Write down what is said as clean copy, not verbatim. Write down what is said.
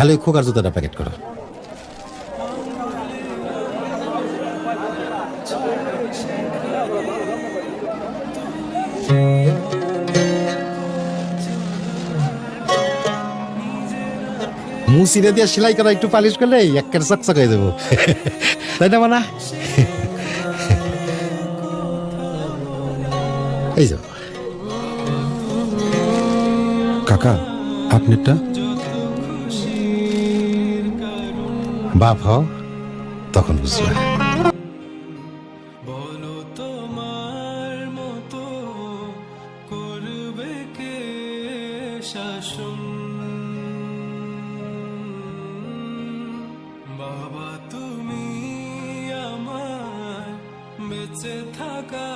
খালি ওই খোকার জুতাটা প্যাকেট করো। মুসিরে দিয়ে সেলাই করা একটু পালিশ করলে একের চকচক হয়ে দেবো, তাই না মানা? এই যাও কাকা, আপনারটা বাপ হও তখন বুঝবা। বলো তোমার মতো করবে কে শাসন? বাবা তুমি আমার বেঁচে থাকা